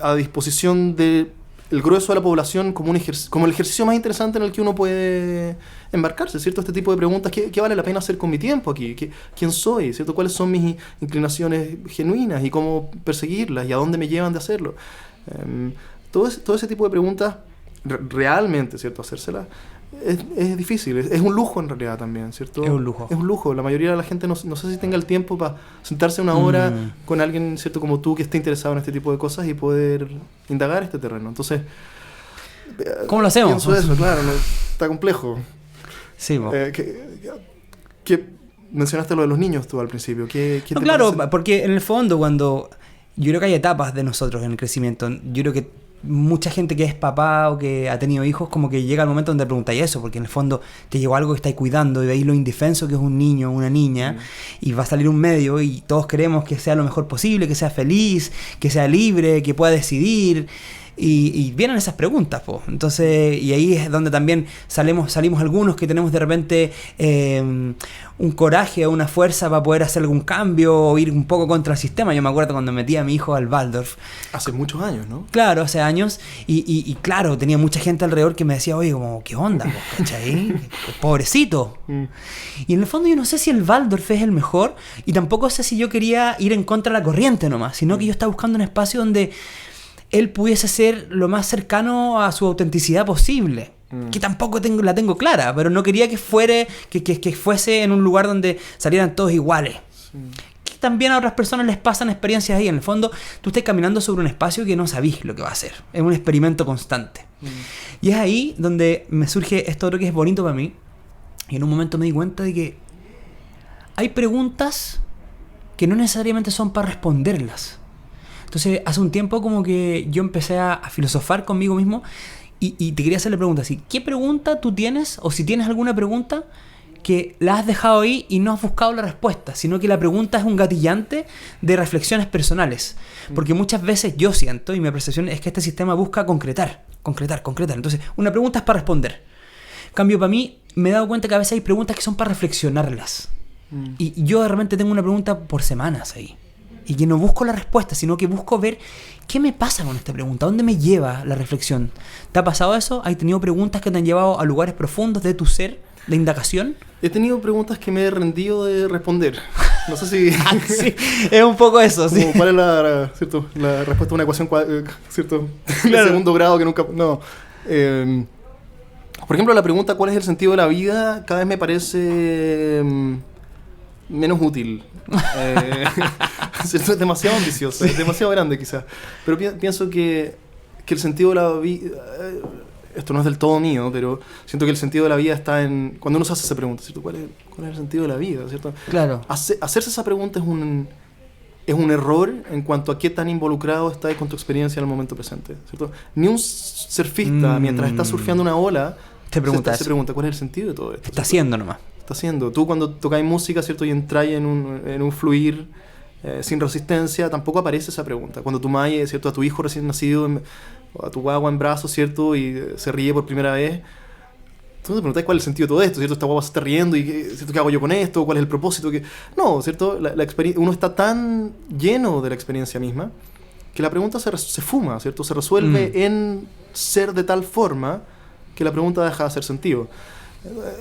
a disposición del grueso de la población como como el ejercicio más interesante en el que uno puede embarcarse, ¿cierto? Este tipo de preguntas, ¿qué vale la pena hacer con mi tiempo aquí? ¿Quién soy? ¿Cierto? ¿Cuáles son mis inclinaciones genuinas y cómo perseguirlas y a dónde me llevan de hacerlo? Todo ese tipo de preguntas, realmente, ¿cierto? Hacérselas es difícil, es un lujo en realidad también, ¿cierto? Es un lujo. Es un lujo. La mayoría de la gente no sé si tenga el tiempo para sentarse una hora con alguien, ¿cierto? Como tú, que esté interesado en este tipo de cosas y poder indagar este terreno. Entonces, ¿cómo lo hacemos? Pienso eso, claro, está complejo. Sí, ¿Qué mencionaste lo de los niños tú al principio? ¿Qué no, te claro, parece? porque en el fondo yo creo que hay etapas de nosotros en el crecimiento. Yo creo que mucha gente que es papá o que ha tenido hijos, como que llega el momento donde preguntáis eso, porque en el fondo te llegó algo que estáis cuidando y veis lo indefenso que es un niño o una niña, y va a salir un medio y todos queremos que sea lo mejor posible, que sea feliz, que sea libre, que pueda decidir. Y vienen esas preguntas, po. Entonces, y ahí es donde también salimos algunos que tenemos de repente un coraje o una fuerza para poder hacer algún cambio o ir un poco contra el sistema. Yo me acuerdo cuando metí a mi hijo al Waldorf. Hace muchos años, ¿no? Claro, hace años. Y claro, tenía mucha gente alrededor que me decía, oye, como, ¿qué onda? ¿Cachai? Pobrecito. Y en el fondo yo no sé si el Waldorf es el mejor y tampoco sé si yo quería ir en contra de la corriente nomás, sino que yo estaba buscando un espacio donde él pudiese ser lo más cercano a su autenticidad posible. Que tampoco la tengo clara, pero no quería que fuese en un lugar donde salieran todos iguales. Sí. Que también a otras personas les pasan experiencias ahí. En el fondo, tú estás caminando sobre un espacio que no sabís lo que va a ser. Es un experimento constante. Y es ahí donde me surge esto otro que es bonito para mí. Y en un momento me di cuenta de que hay preguntas que no necesariamente son para responderlas. Entonces, hace un tiempo como que yo empecé a filosofar conmigo mismo y te quería hacer la pregunta así, ¿qué pregunta tú tienes, o si tienes alguna pregunta que la has dejado ahí y no has buscado la respuesta, sino que la pregunta es un gatillante de reflexiones personales? Porque muchas veces yo siento, y mi percepción es que este sistema busca concretar. Entonces, una pregunta es para responder. En cambio, para mí, me he dado cuenta que a veces hay preguntas que son para reflexionarlas. Y yo de repente tengo una pregunta por semanas ahí. Y que no busco la respuesta, sino que busco ver qué me pasa con esta pregunta, dónde me lleva la reflexión. ¿Te ha pasado eso? ¿Has tenido preguntas que te han llevado a lugares profundos de tu ser, de indagación? He tenido preguntas que me he rendido de responder. No sé si... Sí, es un poco eso, sí. ¿Cuál es la respuesta a una ecuación, ¿cierto? Claro. De segundo grado que nunca... No. Por ejemplo, la pregunta ¿cuál es el sentido de la vida? Cada vez me parece menos útil. Es demasiado ambicioso, es demasiado grande quizás. Pero pienso que el sentido de la vida... esto no es del todo mío, pero siento que el sentido de la vida está en... Cuando uno se hace esa pregunta, ¿cierto? ¿Cuál es el sentido de la vida? ¿Cierto? Claro. Hacerse esa pregunta es un error en cuanto a qué tan involucrado estás con tu experiencia en el momento presente, ¿cierto? Ni un surfista, mientras está surfeando una ola, se pregunta ¿cuál es el sentido de todo esto? Está haciendo nomás. Está haciendo. Tú cuando tocáis música, ¿cierto? Y entráis en un fluir sin resistencia, tampoco aparece esa pregunta. Cuando tú maes, ¿cierto? A tu hijo recién nacido, a tu guagua en brazos, ¿cierto? Y se ríe por primera vez. Tú te preguntas cuál es el sentido de todo esto, ¿cierto? Esta guagua se está riendo y ¿cierto? ¿Qué hago yo con esto? ¿Cuál es el propósito? No, ¿cierto? Uno está tan lleno de la experiencia misma que la pregunta se fuma, ¿cierto? Se resuelve en ser de tal forma que la pregunta deja de hacer sentido.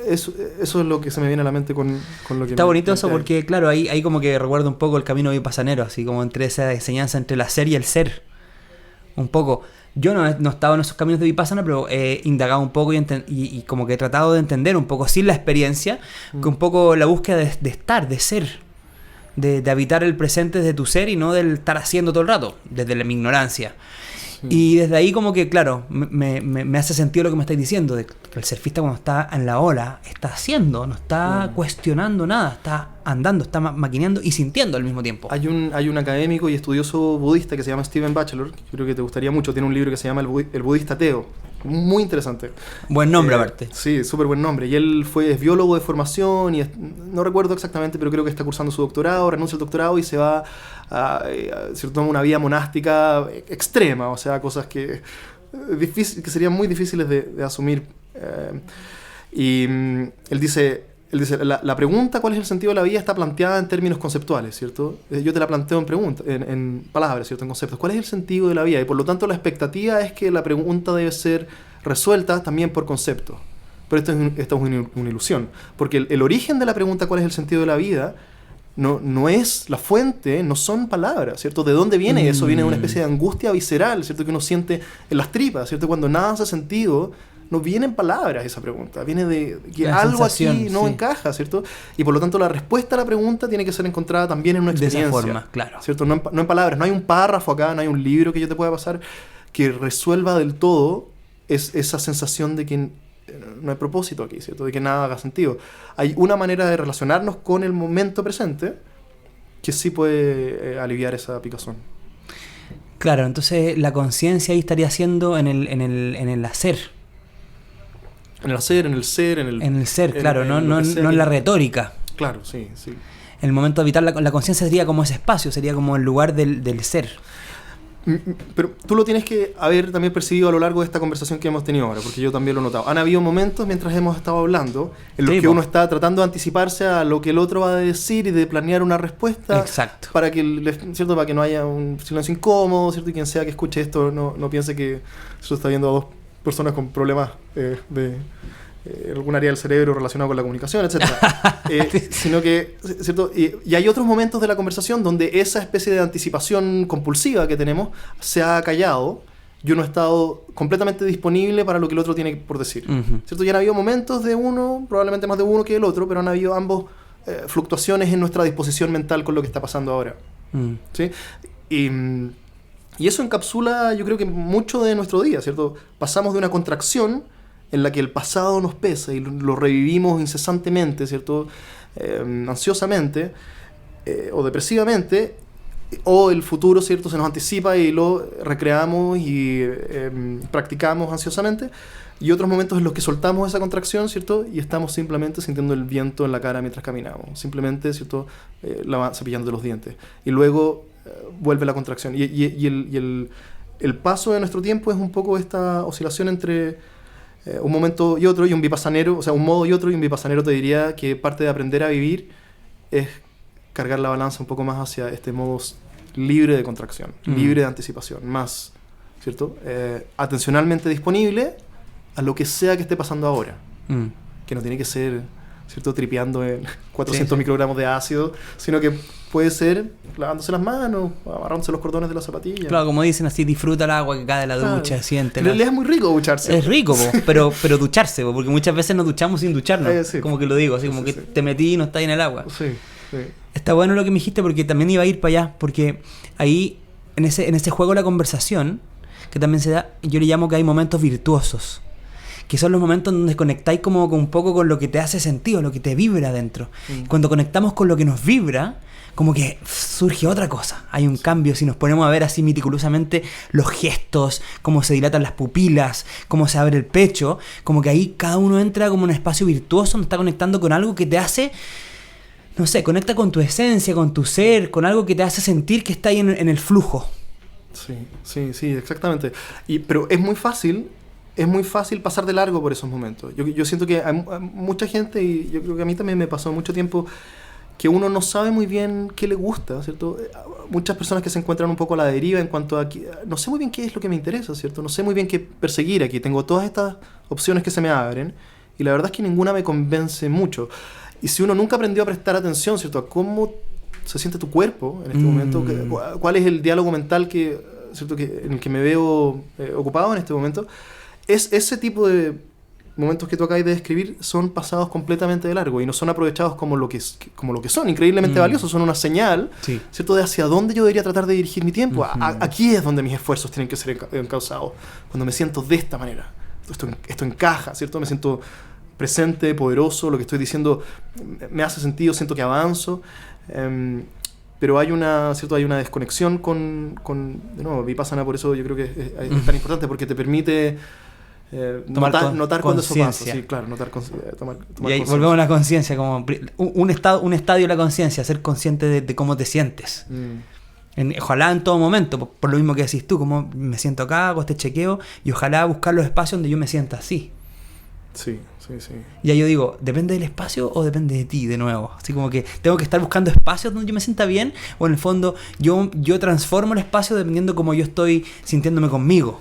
Eso es lo que se me viene a la mente con lo que... Está bonito eso porque, claro, ahí como que recuerdo un poco el camino vipassanero, así como entre esa enseñanza entre la ser y el ser. Un poco. Yo no he estado en esos caminos de vipassana, pero he indagado un poco y como que he tratado de entender un poco, sin la experiencia, que un poco la búsqueda de estar, de ser, de habitar el presente desde tu ser y no del estar haciendo todo el rato, desde mi ignorancia. Y desde ahí como que, claro, me hace sentido lo que me estáis diciendo, de que el surfista cuando está en la ola está haciendo, no está cuestionando nada, está andando, está maquineando y sintiendo al mismo tiempo. Hay un académico y estudioso budista que se llama Stephen Batchelor, que yo creo que te gustaría mucho, tiene un libro que se llama El budista ateo, muy interesante. Buen nombre aparte. Sí, súper buen nombre. Y él es biólogo de formación y no recuerdo exactamente, pero creo que está cursando su doctorado, renuncia al doctorado y se va a toma una vida monástica extrema, o sea, cosas que que serían muy difíciles de asumir. Él dice, la pregunta ¿cuál es el sentido de la vida? Está planteada en términos conceptuales, ¿cierto? Yo te la planteo en palabras, ¿cierto? En conceptos. ¿Cuál es el sentido de la vida? Y por lo tanto la expectativa es que la pregunta debe ser resuelta también por conceptos. Pero esto es una ilusión, porque el origen de la pregunta ¿cuál es el sentido de la vida? No es la fuente, no son palabras, ¿cierto? ¿De dónde viene eso? Viene de una especie de angustia visceral, ¿cierto? Que uno siente en las tripas, ¿cierto? Cuando nada hace sentido, no viene en palabras esa pregunta, viene de que la algo aquí no sí. encaja, ¿cierto? Y por lo tanto la respuesta a la pregunta tiene que ser encontrada también en una experiencia. De esa forma, claro. ¿Cierto? No en palabras, no hay un párrafo acá, no hay un libro que yo te pueda pasar que resuelva del todo esa sensación de que no hay propósito aquí, ¿cierto? De que nada haga sentido. Hay una manera de relacionarnos con el momento presente que sí puede aliviar esa picazón. Claro, entonces la conciencia ahí estaría siendo en el hacer. En el hacer, en el ser, en el ser, claro, no en la retórica. Claro, sí. En el momento de habitar la conciencia sería como ese espacio, sería como el lugar del ser. Pero tú lo tienes que haber también percibido a lo largo de esta conversación que hemos tenido ahora, porque yo también lo he notado. Han habido momentos mientras hemos estado hablando en los que uno está tratando de anticiparse a lo que el otro va a decir y de planear una respuesta. Exacto. Para que, ¿cierto? Para que no haya un silencio incómodo, ¿cierto? Y quien sea que escuche esto no piense que se está viendo a dos personas con problemas de algún área del cerebro relacionado con la comunicación, etc. Sino que, ¿cierto? Y hay otros momentos de la conversación donde esa especie de anticipación compulsiva que tenemos se ha callado y uno ha estado completamente disponible para lo que el otro tiene por decir. ¿Cierto? Y han habido momentos de uno, probablemente más de uno que el otro, pero han habido ambos fluctuaciones en nuestra disposición mental con lo que está pasando ahora. ¿Sí? Y eso encapsula, yo creo que mucho de nuestro día, ¿cierto? Pasamos de una contracción en la que el pasado nos pesa y lo revivimos incesantemente, ¿cierto? Ansiosamente o depresivamente, o el futuro, ¿cierto? Se nos anticipa y lo recreamos y practicamos ansiosamente, y otros momentos en los que soltamos esa contracción, ¿cierto? Y estamos simplemente sintiendo el viento en la cara mientras caminamos, simplemente, ¿cierto? Cepillando los dientes. Y luego vuelve la contracción. Y el paso de nuestro tiempo es un poco esta oscilación entre un momento y otro, y un vipassanero, o sea, un modo y otro, y un vipassanero te diría que parte de aprender a vivir es cargar la balanza un poco más hacia este modo libre de contracción, libre de anticipación, más, ¿cierto? Atencionalmente disponible a lo que sea que esté pasando ahora, que no tiene que ser, ¿cierto? Tripeando en 400 microgramos de ácido, sino que puede ser lavándose las manos, agarrándose los cordones de la zapatilla. Claro, como dicen así, disfruta el agua que cae de la ducha, siente. En realidad es muy rico ducharse. Es rico, pero ducharse, porque muchas veces nos duchamos sin ducharnos. Sí. Como que lo digo, así como que te metí y no estás en el agua. Sí. Está bueno lo que me dijiste, porque también iba a ir para allá, porque ahí, en ese juego de la conversación, que también se da, yo le llamo que hay momentos virtuosos, que son los momentos donde conectáis como un poco con lo que te hace sentido, lo que te vibra dentro. Cuando conectamos con lo que nos vibra, como que surge otra cosa. Hay un cambio, si nos ponemos a ver así meticulosamente los gestos, cómo se dilatan las pupilas, cómo se abre el pecho, como que ahí cada uno entra como un espacio virtuoso, donde está conectando con algo que te hace, no sé, conecta con tu esencia, con tu ser, con algo que te hace sentir que está ahí en el flujo. Sí, exactamente. Pero es muy fácil pasar de largo por esos momentos. Yo siento que hay mucha gente, y yo creo que a mí también me pasó mucho tiempo, que uno no sabe muy bien qué le gusta, ¿cierto? Muchas personas que se encuentran un poco a la deriva en cuanto a que no sé muy bien qué es lo que me interesa, ¿cierto? No sé muy bien qué perseguir aquí. Tengo todas estas opciones que se me abren y la verdad es que ninguna me convence mucho. Y si uno nunca aprendió a prestar atención, ¿cierto? A cómo se siente tu cuerpo en este momento, cuál es el diálogo mental ¿cierto? En el que me veo ocupado en este momento, es ese tipo de momentos que tú acabas de describir son pasados completamente de largo y no son aprovechados como lo que son, increíblemente valiosos, son una señal, ¿cierto? De hacia dónde yo debería tratar de dirigir mi tiempo. Aquí es donde mis esfuerzos tienen que ser encausados, cuando me siento de esta manera. Esto encaja, ¿cierto? Me siento presente, poderoso, lo que estoy diciendo me hace sentido, siento que avanzo, pero hay una desconexión con de nuevo, Vipassana, por eso yo creo que es tan importante, porque te permite notar cuando eso pasa. Sí, claro, tomar y ahí volvemos a la conciencia, como un estadio de la conciencia, ser consciente de cómo te sientes. Ojalá en todo momento, por lo mismo que decís tú, como me siento acá, hago este chequeo, y ojalá buscar los espacios donde yo me sienta así. Sí, sí, sí. Y ahí yo digo, ¿depende del espacio o depende de ti de nuevo? Así como que tengo que estar buscando espacios donde yo me sienta bien, o en el fondo yo transformo el espacio dependiendo cómo yo estoy sintiéndome conmigo.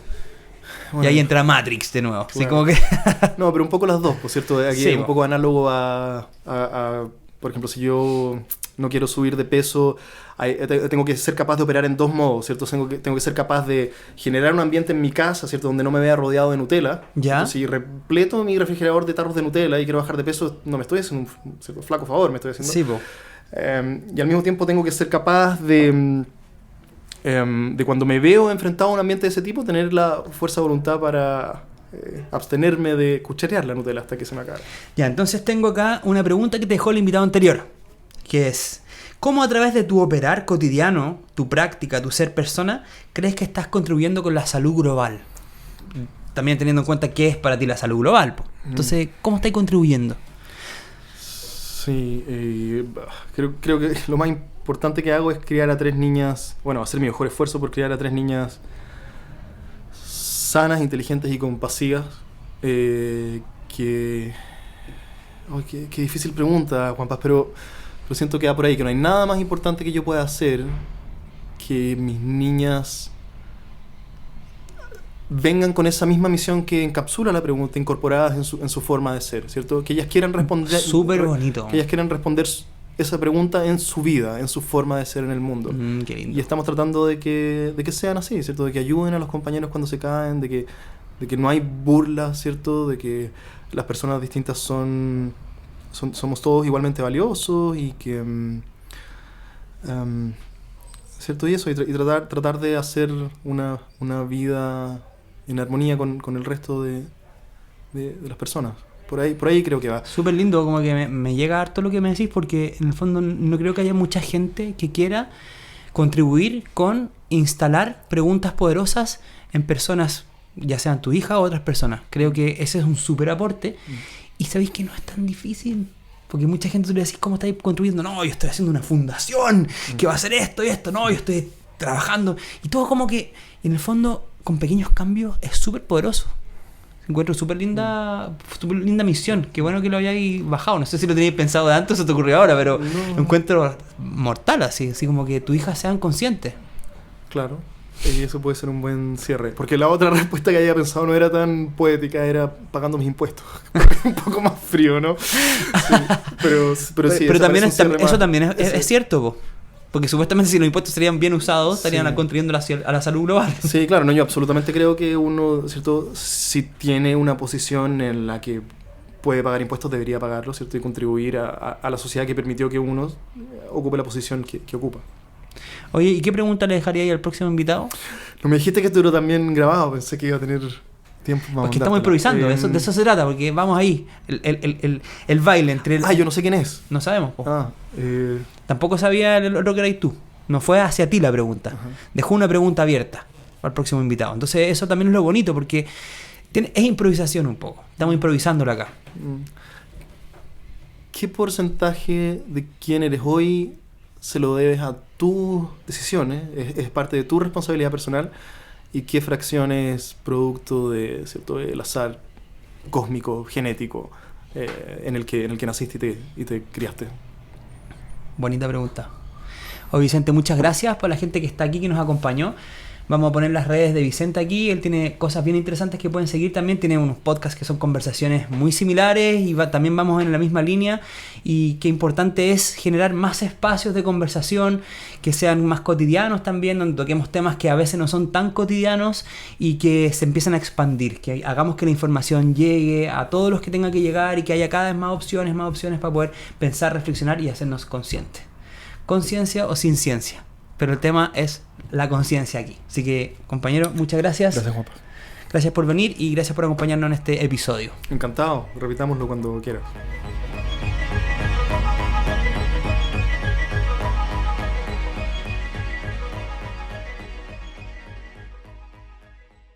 Bueno, y ahí entra Matrix de nuevo. Así claro. como que... No, pero un poco las dos, por cierto. Aquí Sí, es un poco análogo por ejemplo, si yo no quiero subir de peso, tengo que ser capaz de operar en dos modos, ¿cierto? Tengo que ser capaz de generar un ambiente en mi casa, ¿cierto? Donde no me vea rodeado de Nutella. ¿Ya? Entonces, si repleto mi refrigerador de tarros de Nutella y quiero bajar de peso, no me estoy haciendo un flaco favor, me estoy haciendo. Sí, po. Y al mismo tiempo tengo que ser capaz de cuando me veo enfrentado a un ambiente de ese tipo, tener la fuerza de voluntad para abstenerme de cucharear la Nutella hasta que se me acabe. Ya, entonces tengo acá una pregunta que te dejó el invitado anterior, que es, ¿cómo a través de tu operar cotidiano, tu práctica, tu ser persona, crees que estás contribuyendo con la salud global? También teniendo en cuenta qué es para ti la salud global, po. Entonces, ¿cómo estás contribuyendo? Sí, creo que lo más importante que hago es criar a 3 niñas, bueno, hacer mi mejor esfuerzo por criar a 3 niñas sanas, inteligentes y compasivas. Qué difícil pregunta, Juan Paz, pero siento que va por ahí, que no hay nada más importante que yo pueda hacer que mis niñas vengan con esa misma misión que encapsula la pregunta, incorporadas en su forma de ser, ¿cierto? Que ellas quieran responder... Súper bonito. Que ellas quieran responder esa pregunta en su vida, en su forma de ser en el mundo. Qué lindo. Y estamos tratando de que sean así, ¿cierto? De que ayuden a los compañeros cuando se caen, de que no hay burla, ¿cierto? De que las personas distintas somos todos igualmente valiosos y que... ¿cierto? Y eso, y tratar de hacer una vida en armonía con el resto de las personas. Por ahí creo que va. Súper lindo, como que me llega harto lo que me decís, porque en el fondo no creo que haya mucha gente que quiera contribuir con instalar preguntas poderosas en personas, ya sean tu hija o otras personas. Creo que ese es un súper aporte. Y sabéis que no es tan difícil, porque mucha gente tú le decís, ¿cómo estáis contribuyendo? No, yo estoy haciendo una fundación que va a hacer esto y esto. No, yo estoy trabajando. Y todo como que, en el fondo, con pequeños cambios, es súper poderoso. Encuentro súper linda misión. Qué bueno que lo hayáis bajado. No sé si lo teníais pensado de antes o se te ocurrió ahora, pero no. Lo encuentro mortal, así como que tus hijas sean conscientes. Claro. Y eso puede ser un buen cierre. Porque la otra respuesta que había pensado no era tan poética, era pagando mis impuestos. Un poco más frío, ¿no? Sí, pero sí. Pero también eso más... también es cierto, po. Porque supuestamente si los impuestos serían bien usados, estarían Sí. contribuyendo a la salud global. Sí, claro, no, yo absolutamente creo que uno, ¿cierto? Si tiene una posición en la que puede pagar impuestos, debería pagarlo, ¿cierto? Y contribuir a la sociedad que permitió que uno ocupe la posición que ocupa. Oye, ¿y qué pregunta le dejaría ahí al próximo invitado? No me dijiste que esto era también grabado, pensé que iba a tener tiempo para Porque estamos improvisando, de eso se trata, porque vamos ahí, el baile entre el... yo no sé quién es. No sabemos, po. Eh, Tampoco sabía el otro que erais tú. No fue hacia ti la pregunta. Ajá. Dejó una pregunta abierta al próximo invitado. Entonces eso también es lo bonito, porque es improvisación un poco. Estamos improvisándolo acá. ¿Qué porcentaje de quién eres hoy se lo debes a tus decisiones? Es parte de tu responsabilidad personal. ¿Y qué fracción es producto de, ¿cierto?, el azar cósmico, genético, en el que naciste y te criaste? Bonita pregunta. Oye, Vicente, muchas gracias por la gente que está aquí, que nos acompañó. Vamos a poner las redes de Vicente aquí. Él tiene cosas bien interesantes que pueden seguir también. Tiene unos podcasts que son conversaciones muy similares y también vamos en la misma línea. Y qué importante es generar más espacios de conversación que sean más cotidianos también, donde toquemos temas que a veces no son tan cotidianos y que se empiecen a expandir. Que hagamos que la información llegue a todos los que tenga que llegar y que haya cada vez más opciones para poder pensar, reflexionar y hacernos conscientes. Conciencia o sin ciencia. Pero el tema es la conciencia aquí. Así que, compañero, muchas gracias. Gracias, Juanpa. Gracias por venir y gracias por acompañarnos en este episodio. Encantado. Repitámoslo cuando quieras.